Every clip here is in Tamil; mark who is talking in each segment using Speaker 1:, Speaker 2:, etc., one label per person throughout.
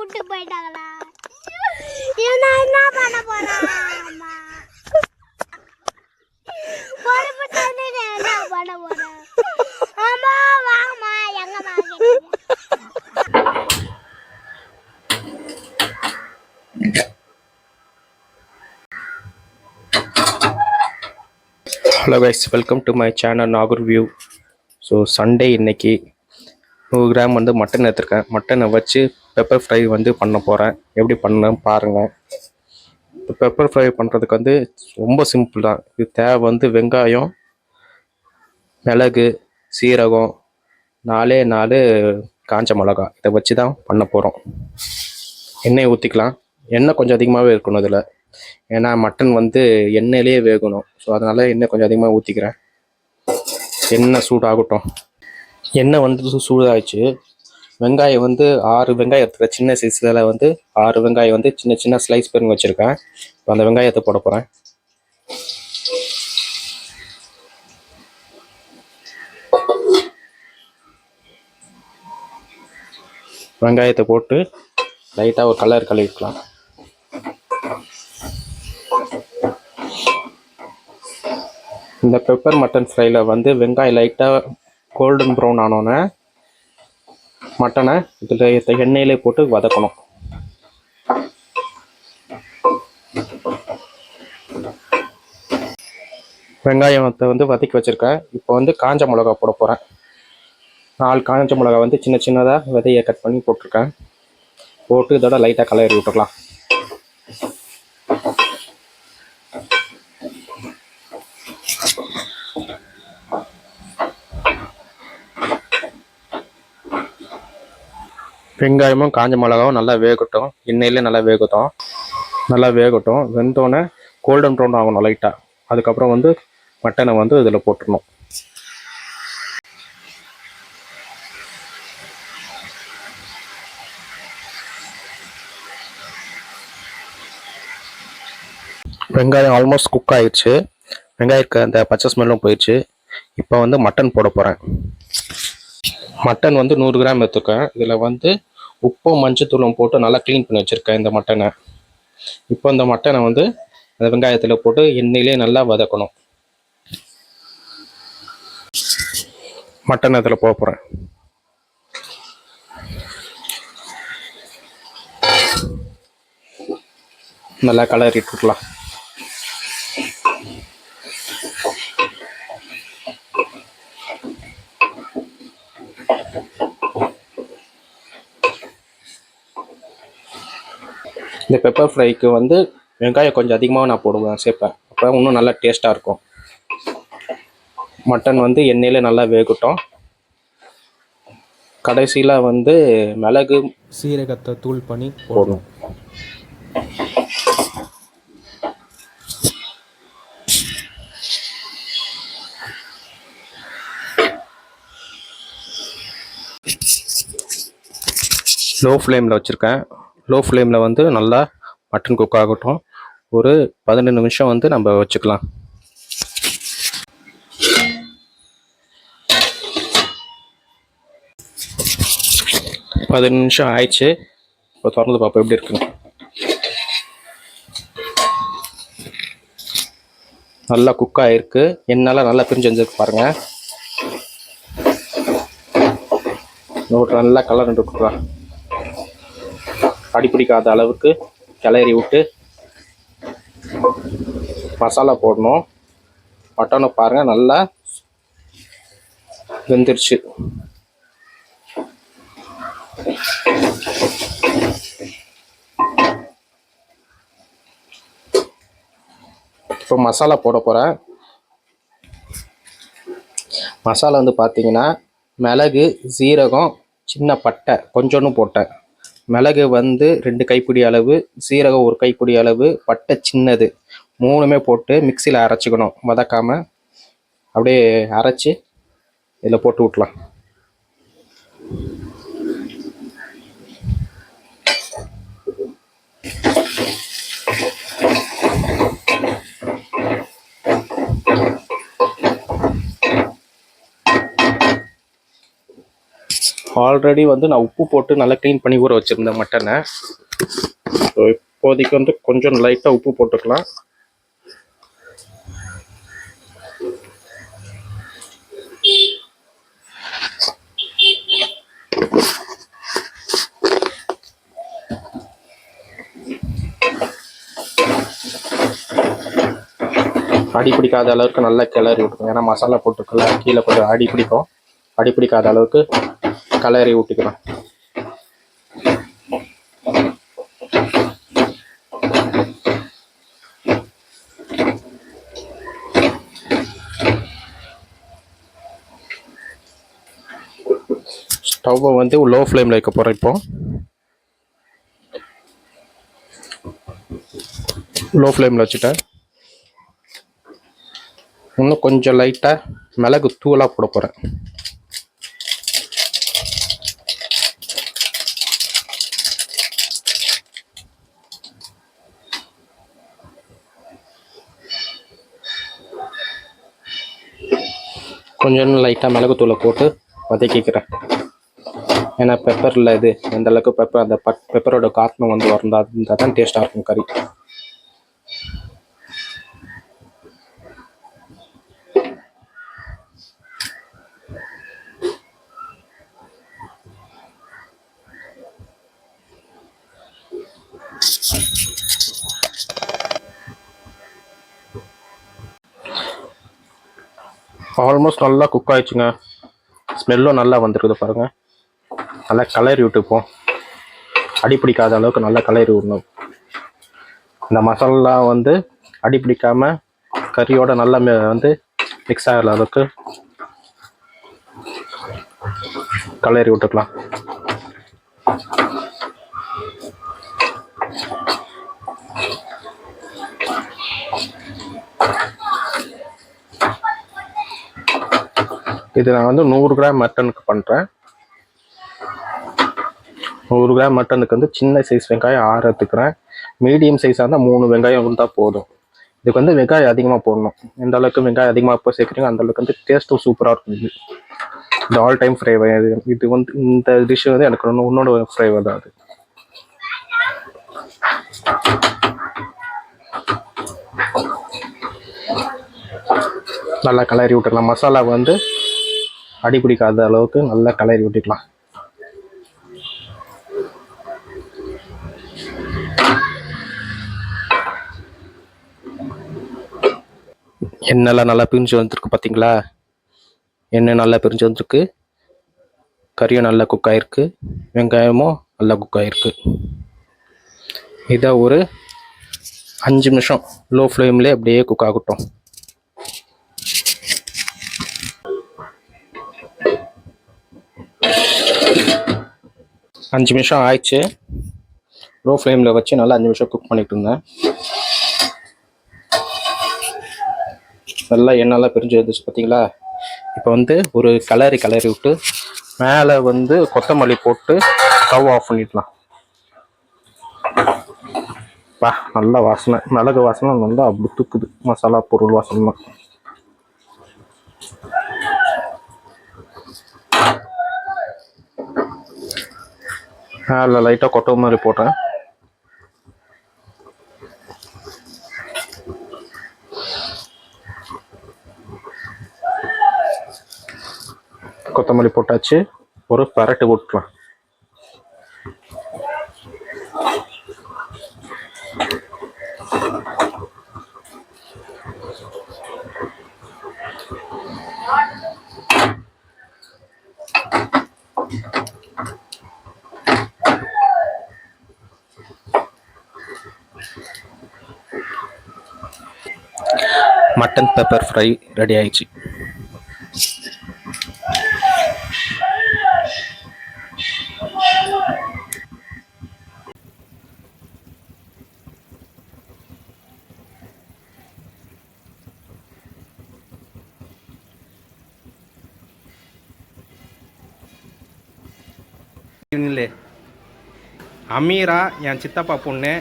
Speaker 1: விட்டு போயிட்டாங்களா? என்ன பண்ண போறேன்? என்ன பண்ண போறேன்? ஆமா வாங்கம்மா, எங்கம்மா?
Speaker 2: Hello guys, welcome to my channel Nagore view. So Sunday இன்னைக்கு 100 கிராம் வந்து மட்டன் எடுத்துருக்கேன். மட்டனை வச்சு பெப்பர் ஃப்ரை வந்து பண்ண போகிறேன். எப்படி பண்ணேன்னு பாருங்கள். இப்போ பெப்பர் ஃப்ரை பண்ணுறதுக்கு வந்து ரொம்ப சிம்பிள் தான். இது தேவை வந்து வெங்காயம், மிளகு, சீரகம், 4 காஞ்ச மிளகா, இதை வச்சு தான் பண்ண போகிறோம். எண்ணெயை ஊற்றிக்கலாம். எண்ணெய் கொஞ்சம் அதிகமாகவே இருக்கணும் இதில், ஏன்னா மட்டன் வந்து எண்ணெயிலேயே வேகணும். ஸோ அதனால் எண்ணெய் கொஞ்சம் அதிகமாக ஊற்றிக்கிறேன். எண்ணெய் சூடாகட்டும். எண்ணெய் வந்து சூடாகிடுச்சு. வெங்காயம் வந்து 6 வெங்காயம் எடுத்துக்கிறேன். சின்ன சைஸில் வந்து 6 வெங்காயம் வந்து சின்ன சின்ன ஸ்லைஸ் பண்ணி வச்சுருக்கேன். இப்போ அந்த வெங்காயத்தை போட போகிறேன். வெங்காயத்தை போட்டு லைட்டாக ஒரு கலர் கழுவிக்கலாம். இந்த பெப்பர் மட்டன் ஃப்ரையில் வந்து வெங்காயம் லைட்டாக கோல்டன் ப்ரௌன் ஆனோன்னே மட்டனை இதில் எண்ணெயிலே போட்டு வதக்கணும். வெங்காயத்தை வந்து வதக்கி வச்சுருக்கேன். இப்போ வந்து காஞ்ச மிளகா போட போகிறேன். 4 காஞ்ச மிளகா வந்து சின்ன சின்னதாக விதையை கட் பண்ணி போட்டிருக்கேன். போட்டு இதோட லைட்டாக கலரி விட்டுக்கலாம். வெங்காயமும் காஞ்ச மிளகாவும் நல்லா வேகட்டும். எண்ணெயிலே நல்லா வேகட்டும். வெந்தோடனே கோல்டன் ப்ரௌன் ஆகணும் லைட்டாக. அதுக்கப்புறம் வந்து மட்டனை வந்து இதில் போட்டுடணும். வெங்காயம் ஆல்மோஸ்ட் குக் ஆயிடுச்சு. வெங்காயத்துக்கு அந்த பச்சை ஸ்மெல்லும் போயிடுச்சு. இப்போ வந்து மட்டன் போட போகிறேன். மட்டன் வந்து 100 கிராம் எடுத்துருக்கேன். இதில் வந்து உப்பும் மஞ்சத்தூளும் போட்டு நல்லா க்ளீன் பண்ணி வச்சுருக்கேன் இந்த மட்டனை. இப்போ இந்த மட்டனை வந்து அந்த வெங்காயத்தில் போட்டு எண்ணெயிலே நல்லா வதக்கணும். மட்டன் அதில் போட போகிறேன். நல்லா கலரிட்டு விட்டுலாம். இந்த பெப்பர் ஃப்ரைக்கு வந்து வெங்காயம் கொஞ்சம் அதிகமாக நான் சேர்ப்பேன். அப்போ இன்னும் நல்லா டேஸ்ட்டாக இருக்கும். மட்டன் வந்து எண்ணெயில் நல்லா வேகட்டும். கடைசியில் வந்து மிளகு சீரகத்தை தூள் பண்ணி போடணும். லோ ஃப்ளேமில் வச்சுருக்கேன். லோ ஃப்ளேமில் வந்து நல்லா மட்டன் குக் ஆகட்டும். ஒரு 15 நிமிஷம் வந்து நம்ம வச்சுக்கலாம். 15 நிமிஷம் ஆயிடுச்சு. இப்போ திறந்து பார்ப்போம் எப்படி இருக்குன்னு. நல்லா குக் ஆகிருக்கு. எண்ணெய்லாம் நல்லா பிரிஞ்சு வந்துருக்கு பாருங்கள். நல்லா கலர் கொடுக்கலாம். அடிப்பிடிக்காத அளவுக்கு கிளறி விட்டு மசாலா போடணும். மட்டனை பாருங்கள் நல்லா வெந்துருச்சு. இப்போ மசாலா போட போகிறேன். மசாலா வந்து பார்த்தீங்கன்னா மிளகு, சீரகம், சின்ன பட்டை கொஞ்சோன்னு போட்டேன். மிளகு வந்து 2 கைப்பிடி அளவு, சீரகம் 1 கைப்பிடி அளவு, பட்டை சின்னது 3மே போட்டு மிக்சியில் அரைச்சிக்கணும். வதக்காமல் அப்படியே அரைச்சி இதில் போட்டு விட்லாம். ஆல்ரெடி வந்து நான் உப்பு போட்டு நல்லா க்ளீன் பண்ணி ஊற வச்சுருந்தேன் மட்டனை. ஸோ இப்போதைக்கு வந்து கொஞ்சம் லைட்டாக உப்பு போட்டுக்கலாம். அடி பிடிக்காத அளவுக்கு நல்லா கிளறி விட்டுக்கணும். ஏன்னா மசாலா போட்டுக்கலாம், கீழே கொஞ்சம் அடி பிடிக்கும். அடி பிடிக்காத அளவுக்கு கிளறி விட்டுக்கிறோம். ஸ்டவ்வை வந்து லோ ஃப்ளேமில் வைக்க போகிறேன். இப்போ லோ ஃப்ளேமில் வச்சுட்டேன். இன்னும் கொஞ்சம் லைட்டாக மிளகு தூளாக போட போகிறேன். கொஞ்சம் லைட்டாக மிளகு தூளை போட்டு வதக்கிக்கிறேன். ஏன்னா பெப்பரில் இது எந்த அளவுக்கு பெப்பர் அந்த பெப்பரோட காரணம் வந்து இருந்தால் தான் டேஸ்ட்டாக இருக்கும் கறி. ஆல்மோஸ்ட் நல்லா குக் ஆயிடுச்சுங்க. ஸ்மெல்லும் நல்லா வந்துருக்குது பாருங்கள். நல்லா கலரி விட்டுப்போம். அடிப்பிடிக்காத அளவுக்கு நல்லா கலரி விடணும். இந்த மசாலா வந்து அடிப்பிடிக்காமல் கறியோட நல்லா வந்து மிக்ஸ் ஆகிற அளவுக்கு கலரி விட்டுக்கலாம். இது நான் வந்து 100 கிராம் மட்டனுக்கு பண்ணுறேன். 100 கிராம் மட்டனுக்கு வந்து சின்ன சைஸ் வெங்காயம் 6 எடுத்துக்கிறேன். மீடியம் சைஸாக இருந்தால் 3 வெங்காயம் இருந்தால் போதும். இதுக்கு வந்து வெங்காயம் அதிகமாக போடணும். எந்த அளவுக்கு வெங்காயம் அதிகமாக இப்போ சேர்க்குறீங்க அந்த அளவுக்கு வந்து டேஸ்ட்டும் சூப்பராக இருக்கும். இது ஆல் டைம் ஃப்ளேவர். இது வந்து இந்த டிஷ் வந்து எனக்கு இன்னொரு ஃப்ளேவர் தான் அது. நல்லா கலரி விட்டுக்கலாம். மசாலா வந்து அடிப்பிடிக்காத அளவுக்கு நல்லா கலரி விட்டுக்கலாம். எண்ணெய்லாம் நல்லா பிரிஞ்சு வந்துருக்கு பார்த்தீங்களா? எண்ணெய் நல்லா பிரிஞ்சு வந்துருக்கு. கறியும் நல்லா குக் ஆகிருக்கு. வெங்காயமும் நல்லா குக் ஆகிருக்கு. இதை ஒரு 5 நிமிஷம் லோ ஃப்ளேம்லேயே அப்படியே குக் ஆகட்டும். அஞ்சு நிமிஷம் ஆயிடுச்சு. லோ ஃப்ளேமில் வச்சு நல்லா 5 நிமிஷம் குக் பண்ணிட்டு இருந்தேன். நல்லா எண்ணெய்லாம் பிரிஞ்சு வந்துச்சு பார்த்தீங்களா? இப்போ வந்து ஒரு கலரி விட்டு மேலே வந்து கொத்தமல்லி போட்டு ஸ்டவ் ஆஃப் பண்ணிடலாம். நல்லா வாசனை, மிளகு வாசனை நல்லா அப்படி தூக்குது. மசாலா பொருள் வாசனை. அதில் லைட்டாக கொத்தமல்லி போட்டேன். கொத்தமல்லி போட்டாச்சு. ஒரு பரட்டு போட்டுக்கலாம். மட்டன் பெப்பர் ஃப்ரை ரெடி ஆயிடுச்சு. அமீரா என் சித்தப்பா பொண்ணு.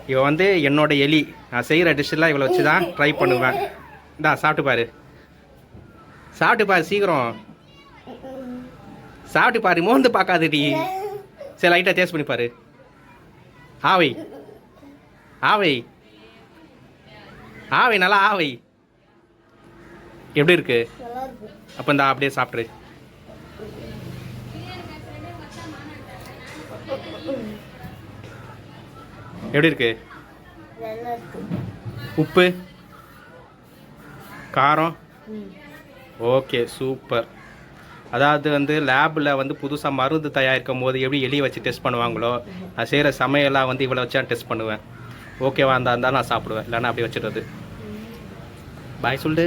Speaker 2: இவ வந்து என்னோட எலி. நான் செய்கிற டிஷ்ஷெல்லாம் இவளை வச்சு தான் ட்ரை பண்ணுவேன். இந்தா சாப்பிட்டு பாரு, சாப்பிட்டு பாரு சீக்கிரம். சாப்பிட்டு பாரு, மோந்து பார்க்காதடி. சரி லைட்டாக டேஸ்ட் பண்ணி பாரு. ஆவை ஆவை ஆவை, நல்லா ஆவை. எப்படி இருக்கு?
Speaker 1: நல்லா இருக்கு.
Speaker 2: அப்போ இந்த அப்படியே சாப்பிட்ரு. எப்படி இருக்கு?
Speaker 1: நல்லா இருக்கு.
Speaker 2: உப்பு காரம் ஓகே சூப்பர். அதாவது வந்து லேபில் வந்து புதுசாக மருந்து தயாரிக்கும் போது எப்படி எலியை வச்சு டெஸ்ட் பண்ணுவாங்களோ, அது செய்கிற சமையலாம் வந்து இவ்வளோ வச்சு டெஸ்ட் பண்ணுவேன். ஓகேவா இருந்தால் நான் சாப்பிடுவேன், இல்லைன்னா அப்படியே வச்சுடுறது. பாய் சொல்லு.